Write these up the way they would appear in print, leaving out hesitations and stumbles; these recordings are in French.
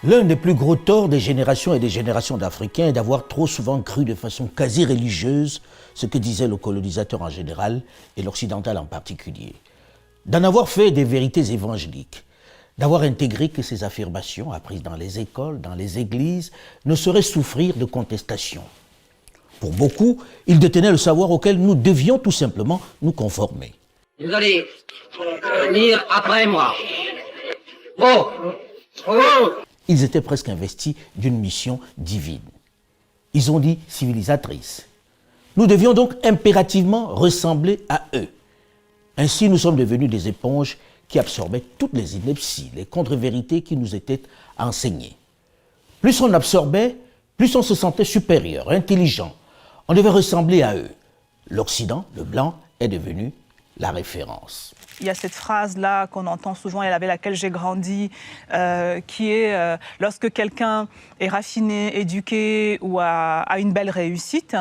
L'un des plus gros torts des générations et des générations d'Africains est d'avoir trop souvent cru de façon quasi religieuse ce que disait le colonisateur en général et l'occidental en particulier. D'en avoir fait des vérités évangéliques, d'avoir intégré que ces affirmations, apprises dans les écoles, dans les églises, ne sauraient souffrir de contestation. Pour beaucoup, ils détenaient le savoir auquel nous devions tout simplement nous conformer. Vous allez lire après moi. Oh. Oh. Ils étaient presque investis d'une mission divine. Ils ont dit civilisatrice. Nous devions donc impérativement ressembler à eux. Ainsi, nous sommes devenus des éponges qui absorbaient toutes les inepties, les contre-vérités qui nous étaient enseignées. Plus on absorbait, plus on se sentait supérieur, intelligent. On devait ressembler à eux. L'Occident, le blanc, est devenu la référence. Il y a cette phrase-là qu'on entend souvent et avec laquelle j'ai grandi, qui est lorsque quelqu'un est raffiné, éduqué ou a une belle réussite,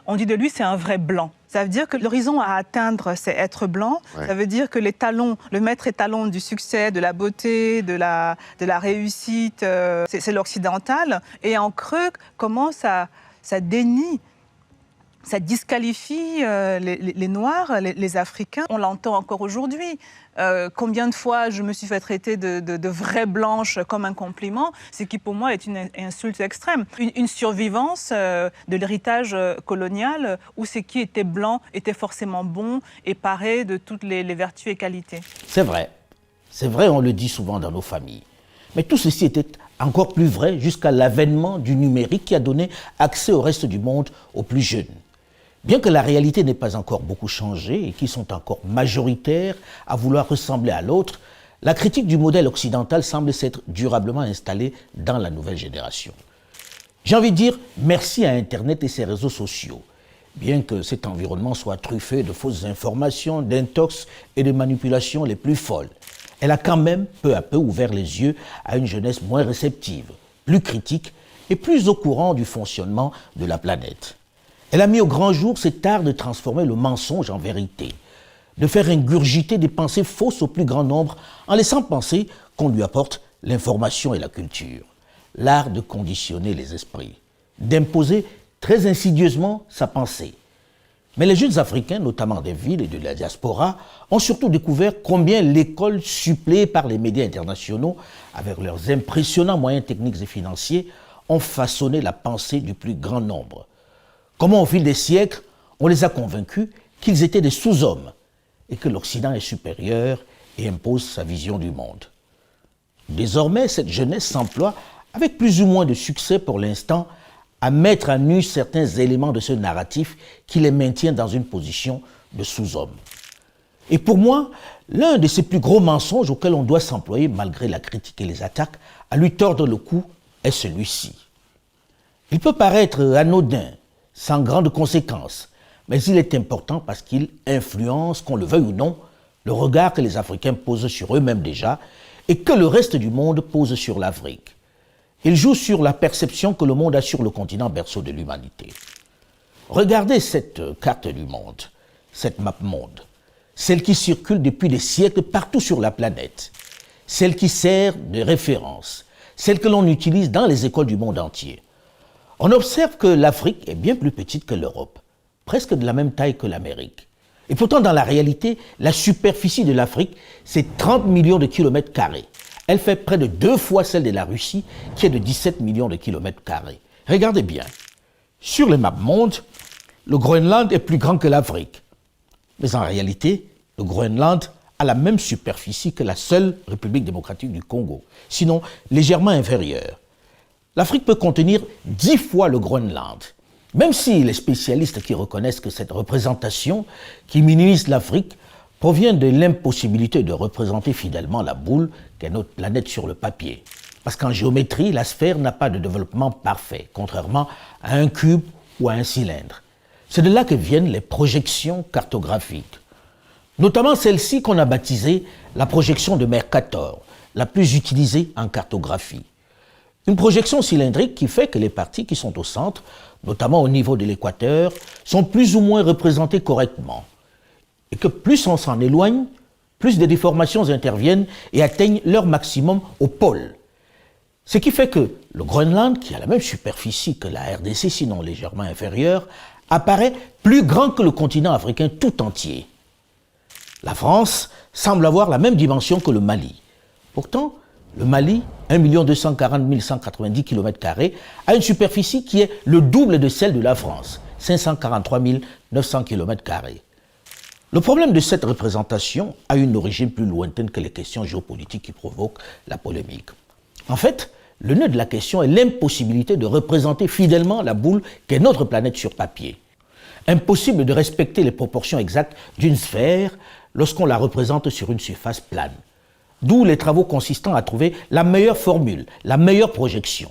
on dit de lui c'est un vrai blanc. Ça veut dire que l'horizon à atteindre, c'est être blanc. Ouais. Ça veut dire que le maître étalon du succès, de la beauté, de la réussite, c'est l'occidental. Et en creux, comment ça dénie, ça disqualifie les Noirs, les Africains. On l'entend encore aujourd'hui. Combien de fois je me suis fait traiter de vraie blanche comme un compliment, ce qui pour moi est une insulte extrême. Une survivance de l'héritage colonial où ce qui était blanc était forcément bon et paré de toutes les vertus et qualités. C'est vrai, on le dit souvent dans nos familles. Mais tout ceci était encore plus vrai jusqu'à l'avènement du numérique qui a donné accès au reste du monde aux plus jeunes. Bien que la réalité n'ait pas encore beaucoup changé et qu'ils sont encore majoritaires à vouloir ressembler à l'autre, la critique du modèle occidental semble s'être durablement installée dans la nouvelle génération. J'ai envie de dire merci à Internet et ses réseaux sociaux. Bien que cet environnement soit truffé de fausses informations, d'intox et de manipulations les plus folles, elle a quand même peu à peu ouvert les yeux à une jeunesse moins réceptive, plus critique et plus au courant du fonctionnement de la planète. Elle a mis au grand jour cet art de transformer le mensonge en vérité, de faire ingurgiter des pensées fausses au plus grand nombre en laissant penser qu'on lui apporte l'information et la culture. L'art de conditionner les esprits, d'imposer très insidieusement sa pensée. Mais les jeunes Africains, notamment des villes et de la diaspora, ont surtout découvert combien l'école suppléée par les médias internationaux, avec leurs impressionnants moyens techniques et financiers, ont façonné la pensée du plus grand nombre. Comment au fil des siècles, on les a convaincus qu'ils étaient des sous-hommes et que l'Occident est supérieur et impose sa vision du monde. Désormais, cette jeunesse s'emploie, avec plus ou moins de succès pour l'instant, à mettre à nu certains éléments de ce narratif qui les maintient dans une position de sous-homme. Et pour moi, l'un de ces plus gros mensonges auxquels on doit s'employer, malgré la critique et les attaques, à lui tordre le cou, est celui-ci. Il peut paraître anodin, sans grandes conséquences, mais il est important parce qu'il influence, qu'on le veuille ou non, le regard que les Africains posent sur eux-mêmes déjà et que le reste du monde pose sur l'Afrique. Il joue sur la perception que le monde a sur le continent berceau de l'humanité. Regardez cette carte du monde, cette map monde, celle qui circule depuis des siècles partout sur la planète, celle qui sert de référence, celle que l'on utilise dans les écoles du monde entier. On observe que l'Afrique est bien plus petite que l'Europe, presque de la même taille que l'Amérique. Et pourtant, dans la réalité, la superficie de l'Afrique, c'est 30 millions de kilomètres carrés. Elle fait près de 2 fois celle de la Russie, qui est de 17 millions de kilomètres carrés. Regardez bien. Sur les maps monde, le Groenland est plus grand que l'Afrique. Mais en réalité, le Groenland a la même superficie que la seule République démocratique du Congo, sinon légèrement inférieure. L'Afrique peut contenir 10 fois le Groenland. Même si les spécialistes qui reconnaissent que cette représentation qui minimise l'Afrique provient de l'impossibilité de représenter fidèlement la boule qu'est notre planète sur le papier. Parce qu'en géométrie, la sphère n'a pas de développement parfait, contrairement à un cube ou à un cylindre. C'est de là que viennent les projections cartographiques. Notamment celle-ci qu'on a baptisée la projection de Mercator, la plus utilisée en cartographie. Une projection cylindrique qui fait que les parties qui sont au centre, notamment au niveau de l'équateur, sont plus ou moins représentées correctement. Et que plus on s'en éloigne, plus des déformations interviennent et atteignent leur maximum au pôle. Ce qui fait que le Groenland, qui a la même superficie que la RDC, sinon légèrement inférieure, apparaît plus grand que le continent africain tout entier. La France semble avoir la même dimension que le Mali. Pourtant, le Mali, 1 240 190 km², a une superficie qui est le double de celle de la France, 543 900 km². Le problème de cette représentation a une origine plus lointaine que les questions géopolitiques qui provoquent la polémique. En fait, le nœud de la question est l'impossibilité de représenter fidèlement la boule qu'est notre planète sur papier. Impossible de respecter les proportions exactes d'une sphère lorsqu'on la représente sur une surface plane. D'où les travaux consistant à trouver la meilleure formule, la meilleure projection.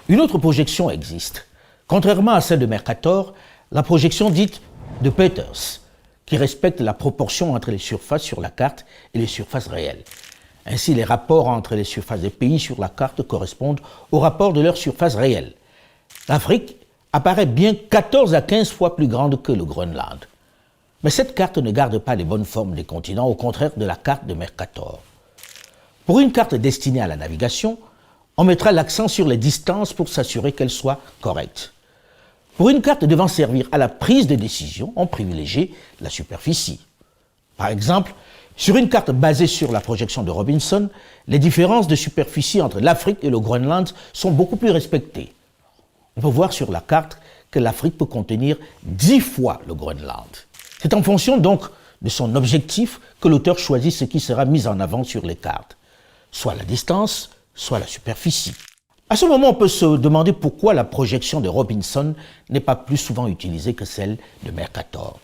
Une autre projection existe. Contrairement à celle de Mercator, la projection dite de Peters, qui respecte la proportion entre les surfaces sur la carte et les surfaces réelles. Ainsi, les rapports entre les surfaces des pays sur la carte correspondent aux rapports de leurs surfaces réelles. L'Afrique apparaît bien 14 à 15 fois plus grande que le Groenland. Mais cette carte ne garde pas les bonnes formes des continents, au contraire de la carte de Mercator. Pour une carte destinée à la navigation, on mettra l'accent sur les distances pour s'assurer qu'elle soit correcte. Pour une carte devant servir à la prise de décision, on privilégie la superficie. Par exemple, sur une carte basée sur la projection de Robinson, les différences de superficie entre l'Afrique et le Groenland sont beaucoup plus respectées. On peut voir sur la carte que l'Afrique peut contenir 10 fois le Groenland. C'est en fonction donc de son objectif que l'auteur choisit ce qui sera mis en avant sur les cartes, soit la distance, soit la superficie. À ce moment, on peut se demander pourquoi la projection de Robinson n'est pas plus souvent utilisée que celle de Mercator.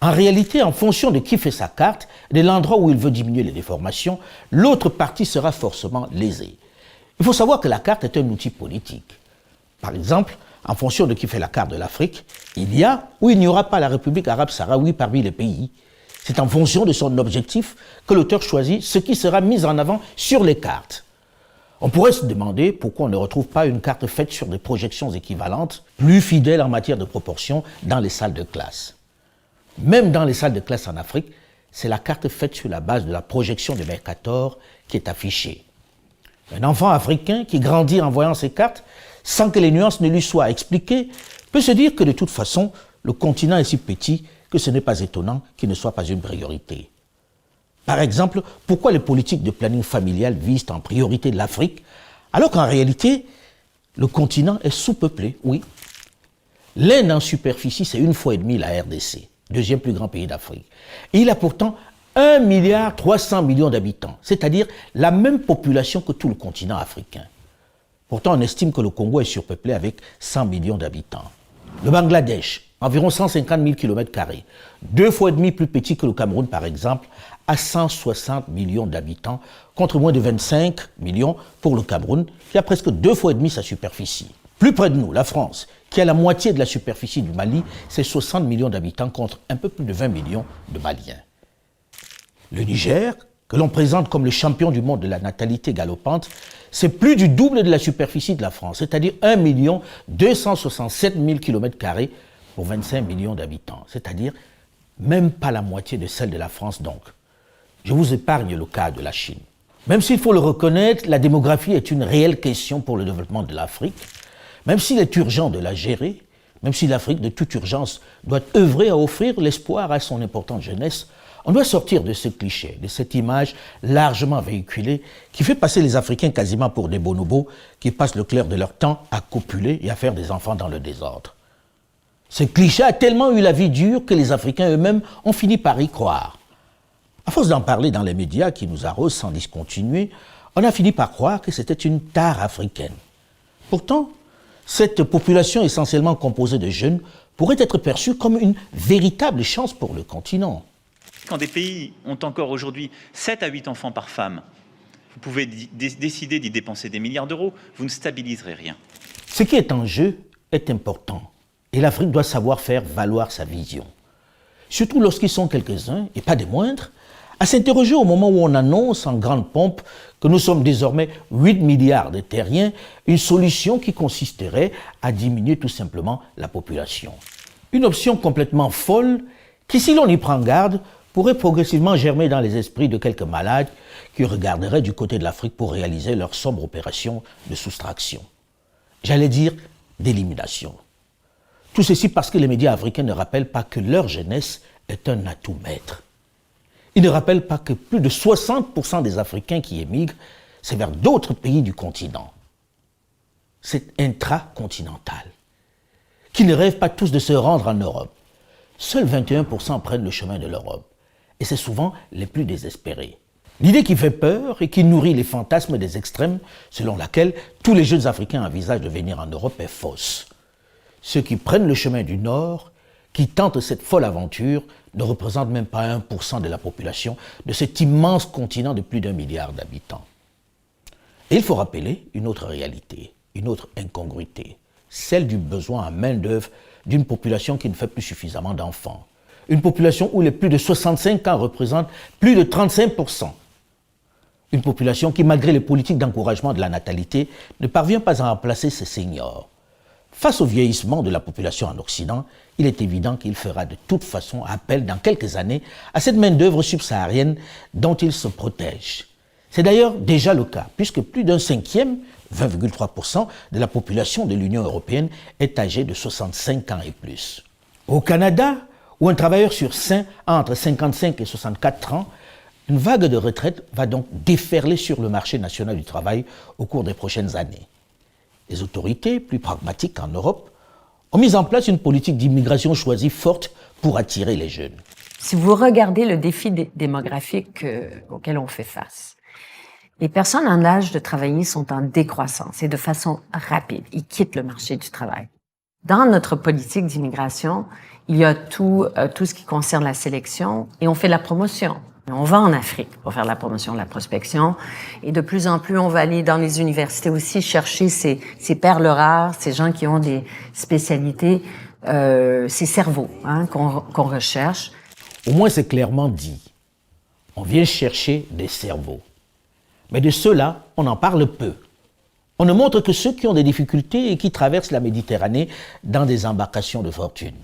En réalité, en fonction de qui fait sa carte et de l'endroit où il veut diminuer les déformations, l'autre partie sera forcément lésée. Il faut savoir que la carte est un outil politique. Par exemple, en fonction de qui fait la carte de l'Afrique, il y a ou il n'y aura pas la République arabe sahraoui parmi les pays. C'est en fonction de son objectif que l'auteur choisit ce qui sera mis en avant sur les cartes. On pourrait se demander pourquoi on ne retrouve pas une carte faite sur des projections équivalentes, plus fidèles en matière de proportion, dans les salles de classe. Même dans les salles de classe en Afrique, c'est la carte faite sur la base de la projection de Mercator qui est affichée. Un enfant africain qui grandit en voyant ces cartes, sans que les nuances ne lui soient expliquées, peut se dire que de toute façon, le continent est si petit que ce n'est pas étonnant qu'il ne soit pas une priorité. Par exemple, pourquoi les politiques de planning familial visent en priorité l'Afrique, alors qu'en réalité, le continent est sous-peuplé, oui. L'Inde en superficie, c'est 1,5 fois la RDC, deuxième plus grand pays d'Afrique. Et il a pourtant 1,3 milliard d'habitants, c'est-à-dire la même population que tout le continent africain. Pourtant, on estime que le Congo est surpeuplé avec 100 millions d'habitants. Le Bangladesh, environ 150 000 km², 2,5 fois plus petit que le Cameroun par exemple, à 160 millions d'habitants, contre moins de 25 millions pour le Cameroun, qui a presque 2,5 fois sa superficie. Plus près de nous, la France, qui a la moitié de la superficie du Mali, c'est 60 millions d'habitants contre un peu plus de 20 millions de Maliens. Le Niger, que l'on présente comme le champion du monde de la natalité galopante, c'est plus du double de la superficie de la France, c'est-à-dire 1 267 000 km² pour 25 millions d'habitants, c'est-à-dire même pas la moitié de celle de la France donc. Je vous épargne le cas de la Chine. Même s'il faut le reconnaître, la démographie est une réelle question pour le développement de l'Afrique, même s'il est urgent de la gérer, même si l'Afrique de toute urgence doit œuvrer à offrir l'espoir à son importante jeunesse, on doit sortir de ce cliché, de cette image largement véhiculée qui fait passer les Africains quasiment pour des bonobos qui passent le clair de leur temps à copuler et à faire des enfants dans le désordre. Ce cliché a tellement eu la vie dure que les Africains eux-mêmes ont fini par y croire. À force d'en parler dans les médias qui nous arrosent sans discontinuer, on a fini par croire que c'était une tare africaine. Pourtant, cette population essentiellement composée de jeunes pourrait être perçue comme une véritable chance pour le continent. Quand des pays ont encore aujourd'hui 7 à 8 enfants par femme, vous pouvez décider d'y dépenser des milliards d'euros, vous ne stabiliserez rien. Ce qui est en jeu est important et l'Afrique doit savoir faire valoir sa vision. Surtout lorsqu'ils sont quelques-uns, et pas des moindres, à s'interroger au moment où on annonce en grande pompe que nous sommes désormais 8 milliards de terriens, une solution qui consisterait à diminuer tout simplement la population. Une option complètement folle qui, si l'on y prend garde, pourrait progressivement germer dans les esprits de quelques malades qui regarderaient du côté de l'Afrique pour réaliser leur sombre opération de soustraction. J'allais dire d'élimination. Tout ceci parce que les médias africains ne rappellent pas que leur jeunesse est un atout maître. Ils ne rappellent pas que plus de 60% des Africains qui émigrent, c'est vers d'autres pays du continent. C'est intracontinental. Qu'ils ne rêvent pas tous de se rendre en Europe. Seuls 21% prennent le chemin de l'Europe. Et c'est souvent les plus désespérés. L'idée qui fait peur et qui nourrit les fantasmes des extrêmes, selon laquelle tous les jeunes Africains envisagent de venir en Europe, est fausse. Ceux qui prennent le chemin du Nord, qui tentent cette folle aventure, ne représentent même pas 1% de la population de cet immense continent de plus d'1 milliard d'habitants. Et il faut rappeler une autre réalité, une autre incongruité, celle du besoin en main-d'œuvre d'une population qui ne fait plus suffisamment d'enfants. Une population où les plus de 65 ans représentent plus de 35%. Une population qui, malgré les politiques d'encouragement de la natalité, ne parvient pas à remplacer ses seniors. Face au vieillissement de la population en Occident, il est évident qu'il fera de toute façon appel dans quelques années à cette main-d'œuvre subsaharienne dont il se protège. C'est d'ailleurs déjà le cas, puisque plus d'un cinquième, 20,3% de la population de l'Union européenne est âgée de 65 ans et plus. Au Canada, où un travailleur sur 5 a entre 55 et 64 ans, une vague de retraite va donc déferler sur le marché national du travail au cours des prochaines années. Les autorités, plus pragmatiques en Europe, ont mis en place une politique d'immigration choisie forte pour attirer les jeunes. Si vous regardez le défi démographique auquel on fait face, les personnes en âge de travailler sont en décroissance et de façon rapide. Ils quittent le marché du travail. Dans notre politique d'immigration, il y a tout ce qui concerne la sélection et on fait la promotion. On va en Afrique pour faire la promotion, la prospection. Et de plus en plus, on va aller dans les universités aussi chercher ces perles rares, ces gens qui ont des spécialités, ces cerveaux qu'on recherche. Au moins, c'est clairement dit. On vient chercher des cerveaux. Mais de ceux-là, on en parle peu. On ne montre que ceux qui ont des difficultés et qui traversent la Méditerranée dans des embarcations de fortune.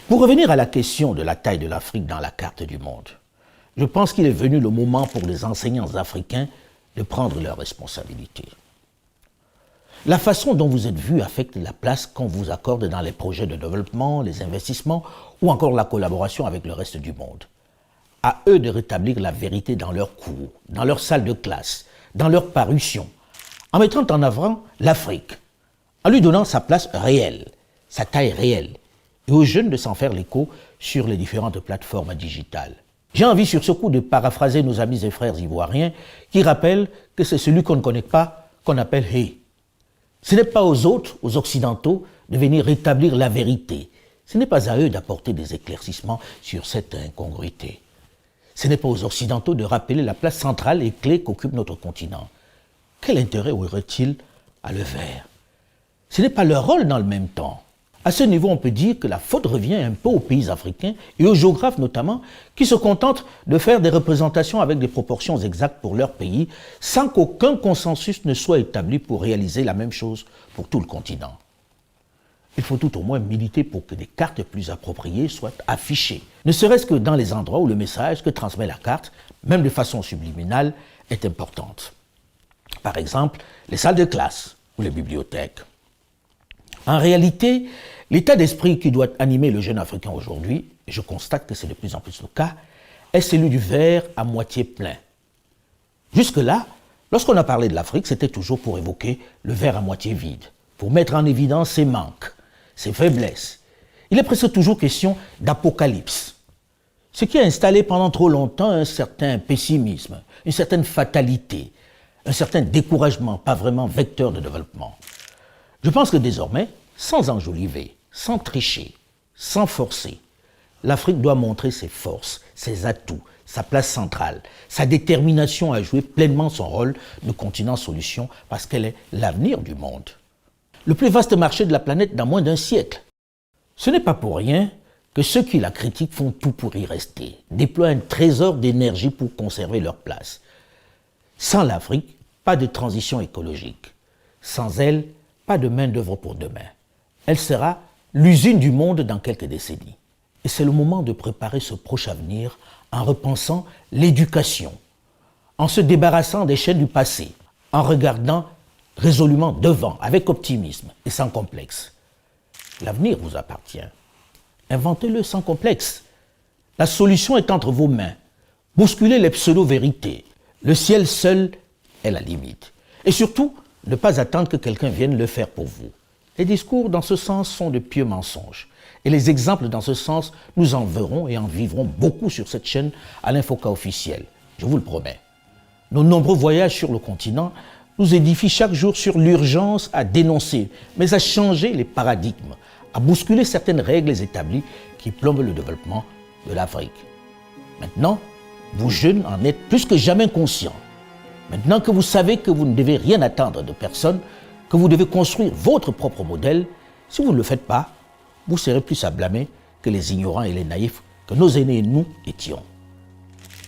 Pour revenir à la question de la taille de l'Afrique dans la carte du monde, je pense qu'il est venu le moment pour les enseignants africains de prendre leurs responsabilités. La façon dont vous êtes vus affecte la place qu'on vous accorde dans les projets de développement, les investissements ou encore la collaboration avec le reste du monde. À eux de rétablir la vérité dans leurs cours, dans leurs salles de classe, dans leurs parutions, en mettant en avant l'Afrique, en lui donnant sa place réelle, sa taille réelle, et aux jeunes de s'en faire l'écho sur les différentes plateformes digitales. J'ai envie sur ce coup de paraphraser nos amis et frères ivoiriens qui rappellent que c'est celui qu'on ne connaît pas qu'on appelle « hé ». Ce n'est pas aux autres, aux Occidentaux, de venir rétablir la vérité. Ce n'est pas à eux d'apporter des éclaircissements sur cette incongruité. Ce n'est pas aux Occidentaux de rappeler la place centrale et clé qu'occupe notre continent. Quel intérêt aurait-il à le faire? Ce n'est pas leur rôle dans le même temps. À ce niveau, on peut dire que la faute revient un peu aux pays africains et aux géographes notamment, qui se contentent de faire des représentations avec des proportions exactes pour leur pays, sans qu'aucun consensus ne soit établi pour réaliser la même chose pour tout le continent. Il faut tout au moins militer pour que des cartes plus appropriées soient affichées, ne serait-ce que dans les endroits où le message que transmet la carte, même de façon subliminale, est importante. Par exemple, les salles de classe ou les bibliothèques. En réalité, l'état d'esprit qui doit animer le jeune Africain aujourd'hui, et je constate que c'est de plus en plus le cas, est celui du verre à moitié plein. Jusque-là, lorsqu'on a parlé de l'Afrique, c'était toujours pour évoquer le verre à moitié vide, pour mettre en évidence ses manques, ses faiblesses. Il est presque toujours question d'apocalypse, ce qui a installé pendant trop longtemps un certain pessimisme, une certaine fatalité, un certain découragement, pas vraiment vecteur de développement. Je pense que désormais, sans enjoliver, sans tricher, sans forcer, l'Afrique doit montrer ses forces, ses atouts, sa place centrale, sa détermination à jouer pleinement son rôle de continent solution parce qu'elle est l'avenir du monde. Le plus vaste marché de la planète dans moins d'un siècle. Ce n'est pas pour rien que ceux qui la critiquent font tout pour y rester, déploient un trésor d'énergie pour conserver leur place. Sans l'Afrique, pas de transition écologique. Sans elle, pas de main-d'œuvre pour demain. Elle sera l'usine du monde dans quelques décennies. Et c'est le moment de préparer ce proche avenir en repensant l'éducation, en se débarrassant des chaînes du passé, en regardant résolument devant, avec optimisme et sans complexe. L'avenir vous appartient. Inventez-le sans complexe. La solution est entre vos mains. Bousculez les pseudo-vérités. Le ciel seul est la limite. Et surtout, ne pas attendre que quelqu'un vienne le faire pour vous. Les discours dans ce sens sont de pieux mensonges. Et les exemples dans ce sens, nous en verrons et en vivrons beaucoup sur cette chaîne à l'Infoca officiel. Je vous le promets. Nos nombreux voyages sur le continent nous édifient chaque jour sur l'urgence à dénoncer, mais à changer les paradigmes, à bousculer certaines règles établies qui plombent le développement de l'Afrique. Maintenant, vous jeunes en êtes plus que jamais conscients. Maintenant que vous savez que vous ne devez rien attendre de personne, que vous devez construire votre propre modèle, si vous ne le faites pas, vous serez plus à blâmer que les ignorants et les naïfs que nos aînés et nous étions.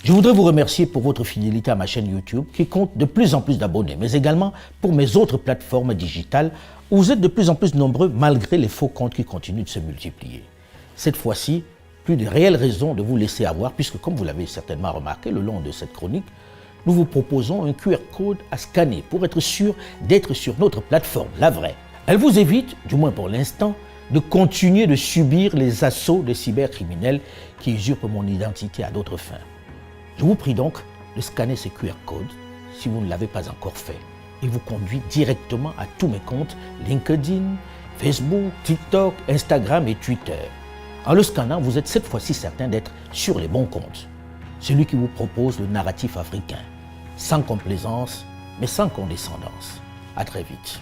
Je voudrais vous remercier pour votre fidélité à ma chaîne YouTube qui compte de plus en plus d'abonnés, mais également pour mes autres plateformes digitales où vous êtes de plus en plus nombreux malgré les faux comptes qui continuent de se multiplier. Cette fois-ci, plus de réelles raisons de vous laisser avoir puisque, comme vous l'avez certainement remarqué le long de cette chronique, nous vous proposons un QR code à scanner pour être sûr d'être sur notre plateforme, la vraie. Elle vous évite, du moins pour l'instant, de continuer de subir les assauts des cybercriminels qui usurpent mon identité à d'autres fins. Je vous prie donc de scanner ces QR codes si vous ne l'avez pas encore fait. Il vous conduit directement à tous mes comptes LinkedIn, Facebook, TikTok, Instagram et Twitter. En le scannant, vous êtes cette fois-ci certain d'être sur les bons comptes. Celui qui vous propose le narratif africain, sans complaisance, mais sans condescendance. À très vite.